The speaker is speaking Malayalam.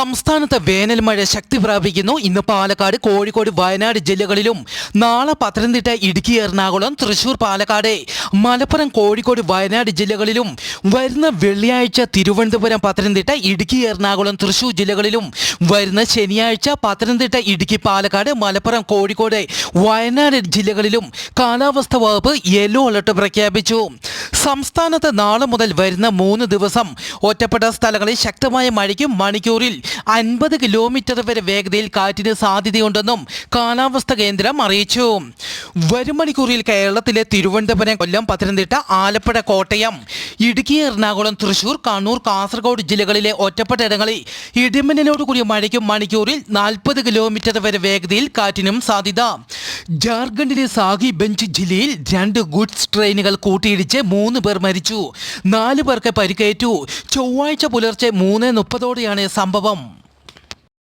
സംസ്ഥാനത്ത് വേനൽ മഴ ശക്തി പ്രാപിക്കുന്നു. ഇന്ന് പാലക്കാട്, കോഴിക്കോട്, വയനാട് ജില്ലകളിലും നാളെ പത്തനംതിട്ട, ഇടുക്കി, എറണാകുളം, തൃശൂർ, പാലക്കാട്, മലപ്പുറം, കോഴിക്കോട്, വയനാട് ജില്ലകളിലും വരുന്ന വെള്ളിയാഴ്ച തിരുവനന്തപുരം, പത്തനംതിട്ട, ഇടുക്കി, എറണാകുളം, തൃശൂർ ജില്ലകളിലും വരുന്ന ശനിയാഴ്ച പത്തനംതിട്ട, ഇടുക്കി, പാലക്കാട്, മലപ്പുറം, കോഴിക്കോട്, വയനാട് ജില്ലകളിലും കാലാവസ്ഥാ വകുപ്പ് യെല്ലോ അലർട്ട് പ്രഖ്യാപിച്ചു. സംസ്ഥാനത്ത് നാളെ മുതൽ വരുന്ന 3 ദിവസം ഒറ്റപ്പെട്ട സ്ഥലങ്ങളിൽ ശക്തമായ മഴയ്ക്കും മണിക്കൂറിൽ 50 കിലോമീറ്റർ വരെ വേഗതയിൽ കാറ്റിന് സാധ്യതയുണ്ടെന്നും കാലാവസ്ഥാ കേന്ദ്രം അറിയിച്ചു. വരും മണിക്കൂറിൽ കേരളത്തിലെ തിരുവനന്തപുരം, കൊല്ലം, പത്തനംതിട്ട, ആലപ്പുഴ, കോട്ടയം, ഇടുക്കി, എറണാകുളം, തൃശൂർ, കണ്ണൂർ, കാസർഗോഡ് ജില്ലകളിലെ ഒറ്റപ്പെട്ട ഇടങ്ങളിൽ ഇടിമിന്നലോട് കൂടിയ മഴയ്ക്കും മണിക്കൂറിൽ 40 കിലോമീറ്റർ വരെ വേഗതയിൽ കാറ്റിനും സാധ്യത. ജാർഖണ്ഡിലെ സാഹിബഞ്ച് ജില്ലയിൽ 2 ഗുഡ്സ് ട്രെയിനുകൾ കൂട്ടിയിടിച്ച് 3 പേർ മരിച്ചു, 4 പേർക്ക് പരിക്കേറ്റു. ചൊവ്വാഴ്ച പുലർച്ചെ 3:30ഓടെയാണ് സംഭവം.